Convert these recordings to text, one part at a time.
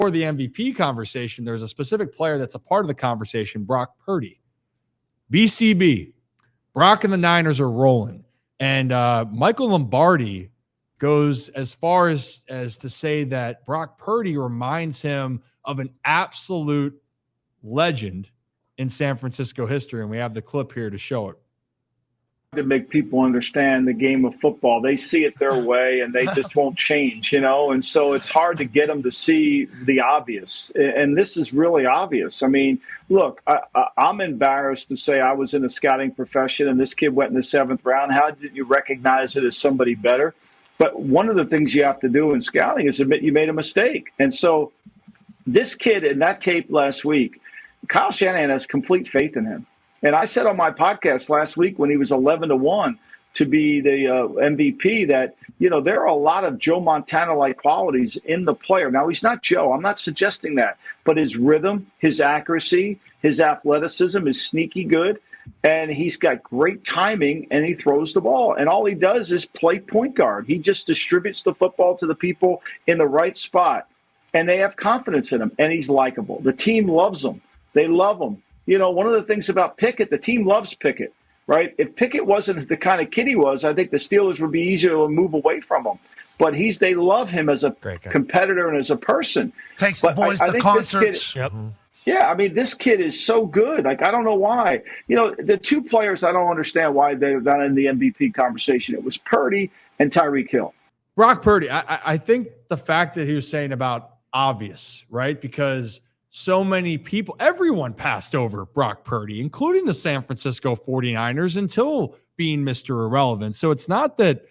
for the MVP conversation, there's a specific player that's a part of the conversation, Brock Purdy. BCB. Brock and the Niners are rolling. And Michael Lombardi goes as far as to say that Brock Purdy reminds him of an absolute legend in San Francisco history. And we have the clip here to show it. To make people understand the game of football. They see it their way and they just won't change, and so it's hard to get them to see the obvious. And this is really obvious. I mean, look, I'm embarrassed to say I was in the scouting profession and this kid went in the 7th round. How did you recognize it as somebody better? But one of the things you have to do in scouting is admit you made a mistake. And so this kid in that tape last week, Kyle Shanahan has complete faith in him. And I said on my podcast last week when he was 11-1 to be the MVP that, there are a lot of Joe Montana-like qualities in the player. Now, he's not Joe. I'm not suggesting that. But his rhythm, his accuracy, his athleticism is sneaky good. And he's got great timing, and he throws the ball. And all he does is play point guard. He just distributes the football to the people in the right spot. And they have confidence in him, and he's likable. The team loves him. They love him. One of the things about Pickett, the team loves Pickett, right? If Pickett wasn't the kind of kid he was, I think the Steelers would be easier to move away from him. But they love him as a competitor and as a person. Takes the boys to concerts. This kid is so good. I don't know why. The two players I don't understand why they're not in the MVP conversation. It was Purdy and Tyreek Hill. Brock Purdy, I think the fact that he was saying about obvious, right? Because so many people, everyone passed over Brock Purdy, including the San Francisco 49ers, until being Mr. Irrelevant. So it's not that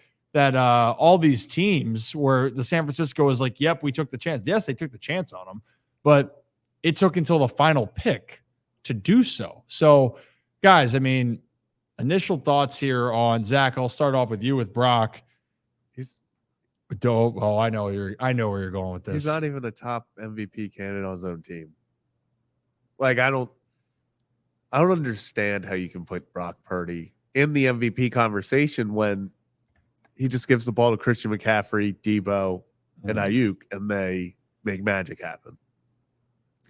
all these teams where the San Francisco was like, yep, we took the chance. Yes, they took the chance on him, but it took until the final pick to do so. So, guys, initial thoughts here on Zach. I'll start off with you with Brock. I know where you're going with this. He's not even a top MVP candidate on his own team. I don't understand how you can put Brock Purdy in the MVP conversation when he just gives the ball to Christian McCaffrey, Debo, and Ayuk, and they make magic happen.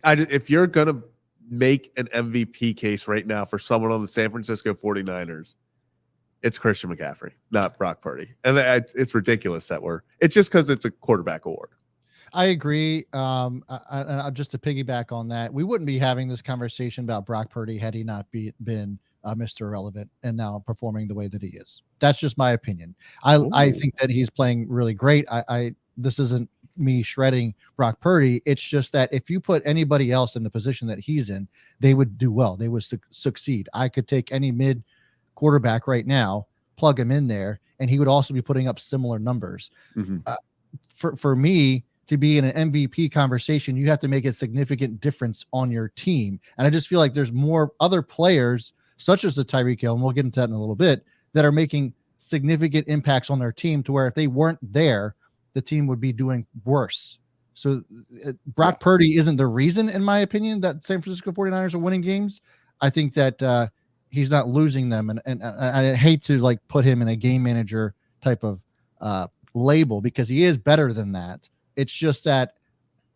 If you're going to make an MVP case right now for someone on the San Francisco 49ers, it's Christian McCaffrey, not Brock Purdy. And it's ridiculous it's just because it's a quarterback award. I agree. Just to piggyback on that, we wouldn't be having this conversation about Brock Purdy had he not been Mr. Irrelevant and now performing the way that he is. That's just my opinion. I think that he's playing really great. This isn't me shredding Brock Purdy. It's just that if you put anybody else in the position that he's in, they would do well. They would succeed. I could take any mid quarterback right now, plug him in there, and he would also be putting up similar numbers. For me to be in an MVP conversation, you have to make a significant difference on your team. And I just feel like there's more other players, such as the Tyreek Hill, and we'll get into that in a little bit, that are making significant impacts on their team to where if they weren't there, the team would be doing worse. So Brock Purdy isn't the reason, in my opinion, that San Francisco 49ers are winning games. I think that he's not losing them. And I hate to put him in a game manager type of label because he is better than that. It's just that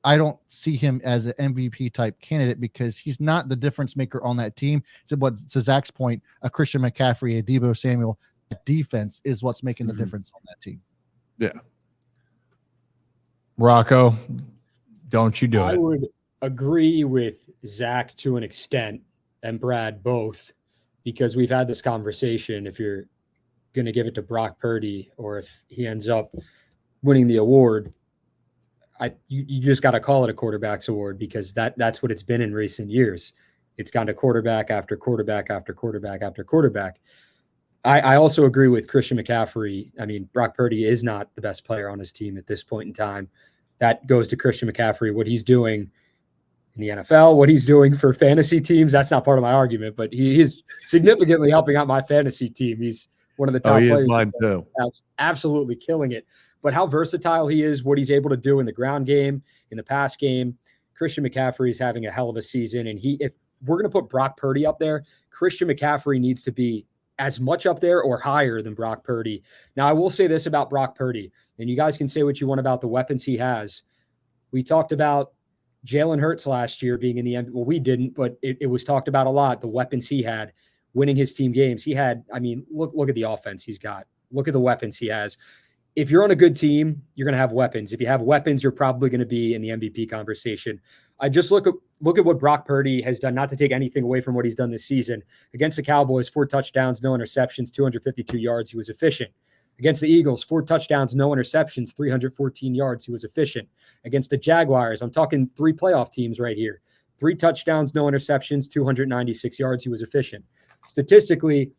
I don't see him as an MVP type candidate because he's not the difference maker on that team. To Zach's point, a Christian McCaffrey, a Debo Samuel defense is what's making the difference on that team. Yeah. Rocco, don't you do it. I would agree with Zach to an extent and Brad both, because we've had this conversation. If you're going to give it to Brock Purdy or if he ends up winning the award, you just got to call it a quarterback's award because that's what it's been in recent years. It's gone to quarterback after quarterback after quarterback after quarterback. I also agree with Christian McCaffrey. Brock Purdy is not the best player on his team at this point in time. That goes to Christian McCaffrey. What he's doing in the NFL, what he's doing for fantasy teams, that's not part of my argument, but he is significantly helping out my fantasy team. He's one of the top players. Mine too. Absolutely killing it. But how versatile he is, what he's able to do in the ground game, in the pass game. Christian McCaffrey is having a hell of a season. And if we're going to put Brock Purdy up there, Christian McCaffrey needs to be as much up there or higher than Brock Purdy. Now, I will say this about Brock Purdy, and you guys can say what you want about the weapons he has. We talked about Jalen Hurts last year being in the end. Well, we didn't, but it was talked about a lot. The weapons he had, winning his team games. He had, I mean, look at the offense he's got. Look at the weapons he has. If you're on a good team, you're going to have weapons. If you have weapons, you're probably going to be in the MVP conversation. I just look at what Brock Purdy has done, not to take anything away from what he's done this season. Against the Cowboys, 4 touchdowns, no interceptions, 252 yards. He was efficient. Against the Eagles, 4 touchdowns, no interceptions, 314 yards. He was efficient. Against the Jaguars, I'm talking 3 playoff teams right here. 3 touchdowns, no interceptions, 296 yards. He was efficient. Statistically,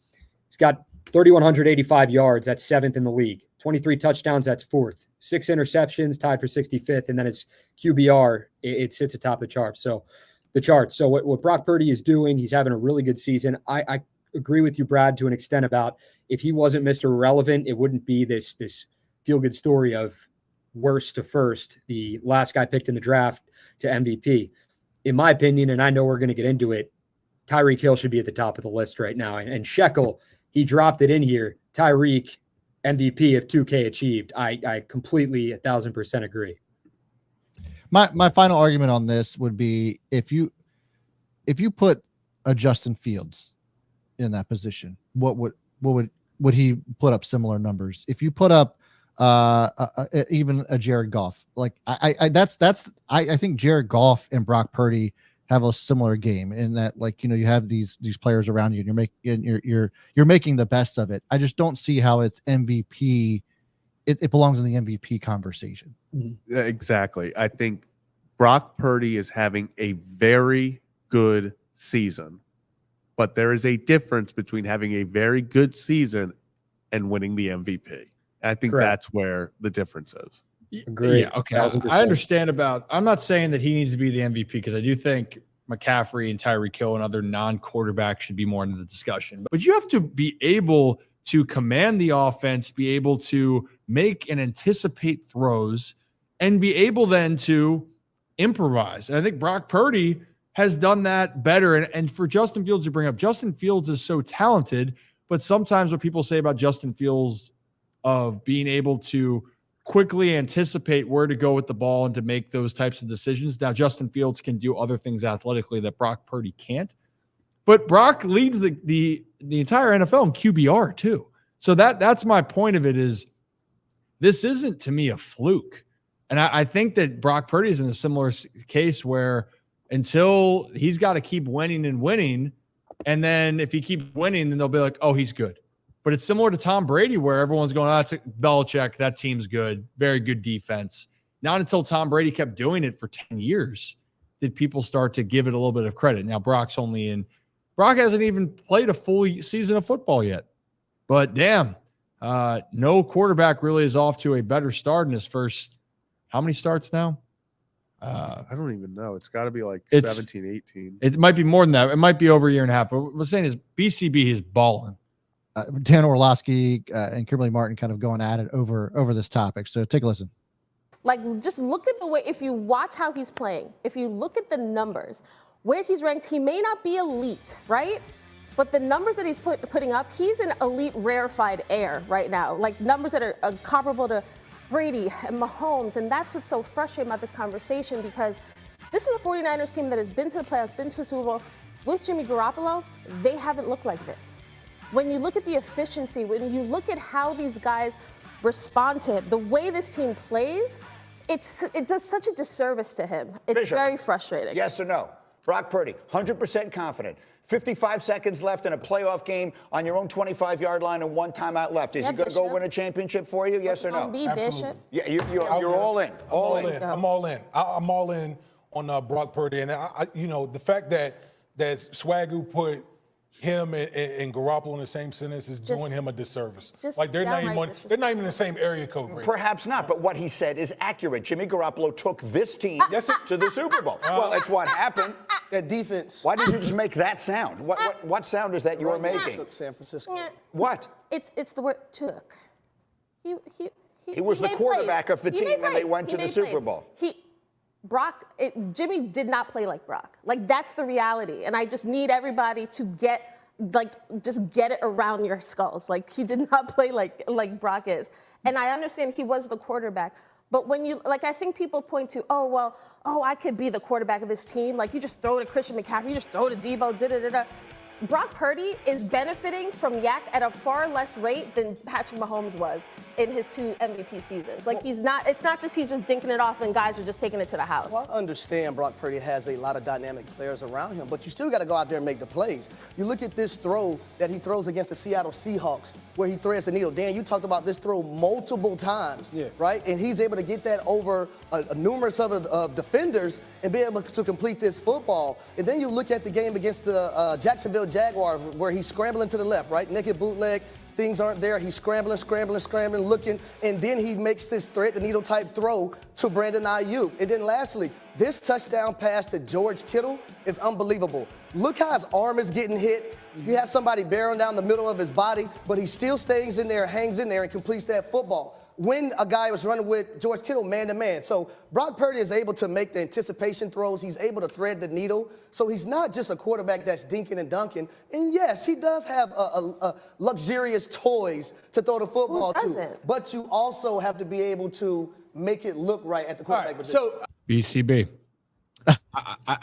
he's got 3,185 yards. That's 7th in the league. 23 touchdowns. That's 4th. 6 interceptions, tied for 65th. And then it's QBR. It sits atop the chart. So what Brock Purdy is doing, he's having a really good season. I agree with you, Brad, to an extent about if he wasn't Mr. Irrelevant, it wouldn't be this feel-good story of worst to first, the last guy picked in the draft to MVP. In my opinion, and I know we're going to get into it, Tyreek Hill should be at the top of the list right now. And Shekel, he dropped it in here. Tyreek, MVP if 2K achieved. I completely 1,000% agree. My final argument on this would be if you put a Justin Fields in that position, what would he put up similar numbers? If you put up even a Jared Goff, like I think Jared Goff and Brock Purdy have a similar game in that, like, you know, you have these players around you and you're making the best of it. I just don't see how it's MVP. It belongs in the MVP conversation. Exactly. I think Brock Purdy is having a very good season, but there is a difference between having a very good season and winning the MVP. I think that's where the difference is. Agree. Yeah, okay. I understand I'm not saying that he needs to be the MVP because I do think McCaffrey and Tyreek Hill and other non-quarterbacks should be more into the discussion. But you have to be able to command the offense, be able to make and anticipate throws, and be able then to improvise. And I think Brock Purdy has done that better. And for Justin Fields to bring up, Justin Fields is so talented, but sometimes what people say about Justin Fields of being able to quickly anticipate where to go with the ball and to make those types of decisions. Now, Justin Fields can do other things athletically that Brock Purdy can't. But Brock leads the entire NFL in QBR too. So that's my point of it is this isn't to me a fluke. And I think that Brock Purdy is in a similar case where until he's got to keep winning and winning, and then if he keeps winning, then they'll be like, oh, he's good. But it's similar to Tom Brady where everyone's going, oh, that's Belichick. That team's good. Very good defense. Not until Tom Brady kept doing it for 10 years did people start to give it a little bit of credit. Now, Brock hasn't even played a full season of football yet. But damn, no quarterback really is off to a better start in his first, how many starts now? I don't even know. It's got to be like 17, 18. It might be more than that. It might be over a year and a half. But what I'm saying is BCB is balling. Dan Orlovsky and Kimberly Martin kind of going at it over this topic. So take a listen. Like, just look at the way, if you watch how he's playing, if you look at the numbers, where he's ranked, he may not be elite, right? But the numbers that he's putting up, he's in elite rarefied air right now. Like numbers that are comparable to Brady and Mahomes. And that's what's so frustrating about this conversation, because this is a 49ers team that has been to the playoffs, been to a Super Bowl. With Jimmy Garoppolo, they haven't looked like this. When you look at the efficiency, when you look at how these guys respond to it, the way this team plays, it does such a disservice to him. It's Bishop, very frustrating. Yes or no? Brock Purdy, 100% confident. 55 seconds left in a playoff game on your own 25-yard line and 1 timeout left. Is he going to go win a championship for you? Yes or no? Bishop. Yeah, you're all in. All in. I'm all in. I'm all in on Brock Purdy, and I the fact that Swagoo put him and Garoppolo in the same sentence is doing him a disservice. Like they're not even in the same area code. Right? Perhaps not, but what he said is accurate. Jimmy Garoppolo took this team to the Super Bowl. Well, that's what happened. That defense. Why did you just make that sound? What sound is that you're making? Took San Francisco. What? It's the word took. He was the quarterback of the team and they went to the Super Bowl. Jimmy did not play like Brock. Like, that's the reality. And I just need everybody to get it around your skulls. Like, he did not play like Brock is. And I understand he was the quarterback, But when you, like, I think people point to, I could be the quarterback of this team. Like, you just throw to Christian McCaffrey, you just throw to Debo, da-da-da-da. Brock Purdy is benefiting from Yak at a far less rate than Patrick Mahomes was in his 2 MVP seasons. Like, it's not just he's just dinking it off and guys are just taking it to the house. Well, I understand Brock Purdy has a lot of dynamic players around him, but you still got to go out there and make the plays. You look at this throw that he throws against the Seattle Seahawks where he threads the needle. Dan, you talked about this throw multiple times, right? And he's able to get that over a numerous of defenders and be able to complete this football. And then you look at the game against the Jacksonville Jaguars where he's scrambling to the left, right? Naked bootleg. Things aren't there. He's scrambling, looking, and then he makes this thread the needle type throw to Brandon Ayuk. And then lastly, this touchdown pass to George Kittle is unbelievable. Look how his arm is getting hit. He has somebody barreling down the middle of his body, but he still stays in there, hangs in there, and completes that football. When a guy was running with George Kittle man-to-man. So Brock Purdy is able to make the anticipation throws. He's able to thread the needle. So he's not just a quarterback that's dinking and dunking. And yes, he does have a luxurious toys to throw the football to. But you also have to be able to make it look right at the quarterback position. So BCB.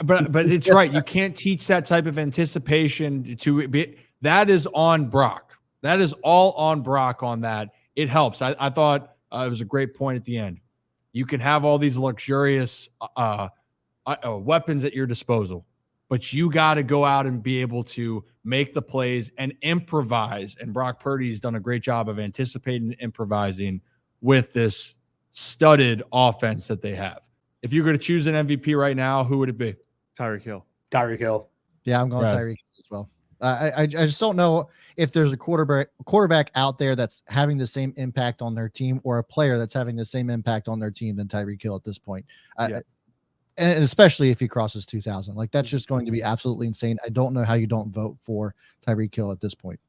But it's right. You can't teach that type of anticipation to be. That is on Brock. That is all on Brock on that. It helps. I thought it was a great point at the end. You can have all these luxurious weapons at your disposal, but you got to go out and be able to make the plays and improvise. And Brock Purdy's done a great job of anticipating and improvising with this studded offense that they have. If you're going to choose an MVP right now, who would it be? Tyreek Hill. Tyreek Hill. Yeah, I'm going Tyreek as well. I just don't know if there's a quarterback out there that's having the same impact on their team or a player that's having the same impact on their team than Tyreek Hill at this point. And especially if he crosses 2,000. Like, that's just going to be absolutely insane. I don't know how you don't vote for Tyreek Hill at this point.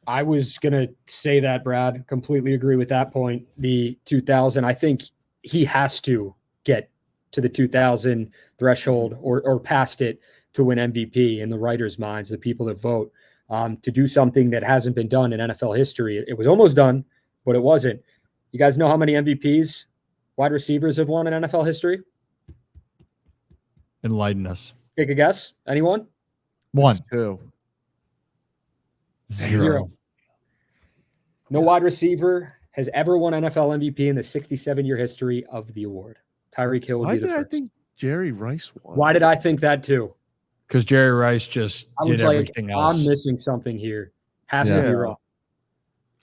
I was going to say that, Brad. Completely agree with that point. The 2,000, I think he has to get to the 2,000 threshold or past it to win MVP in the writers' minds, the people that vote, to do something that hasn't been done in NFL history. It was almost done, but it wasn't. You guys know how many MVPs wide receivers have won in NFL history? Enlighten us. Take a guess. Anyone? 1. 2. 0. No wide receiver has ever won NFL MVP in the 67-year history of the award. Tyreek Hill would be the first. I think Jerry Rice won? Why did I think that too? Because Jerry Rice just did everything else. I'm missing something here. Has to be wrong.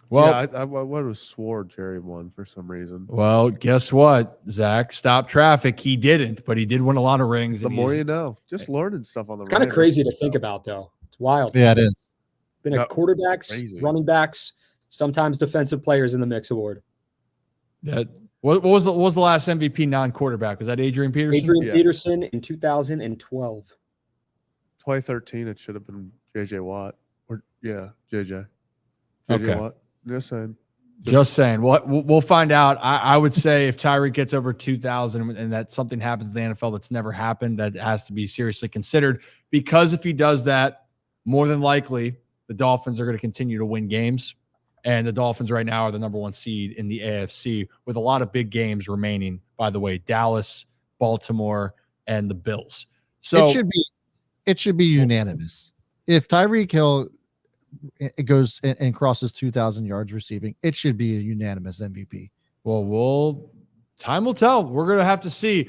Well, I would have swore Jerry won for some reason. Well, guess what, Zach? Stop traffic. He didn't, but he did win a lot of rings. The more you know. Just learning stuff on the It's kind of crazy to think about, though. It's wild. Yeah, it is. Been a quarterbacks, running backs, sometimes defensive players in the mix award. What was the last MVP non-quarterback? Was that Adrian Peterson? Adrian Peterson in 2012. 2013, it should have been J.J. Watt. JJ Okay. Watt. Just saying. We'll find out. I would say if Tyreek gets over 2,000 and that something happens in the NFL that's never happened, that has to be seriously considered. Because if he does that, more than likely, the Dolphins are going to continue to win games. And the Dolphins right now are the number 1 seed in the AFC with a lot of big games remaining, by the way, Dallas, Baltimore, and the Bills. So it should be unanimous. If Tyreek Hill goes and crosses 2,000 yards receiving, it should be a unanimous MVP. Well, time will tell. We're going to have to see.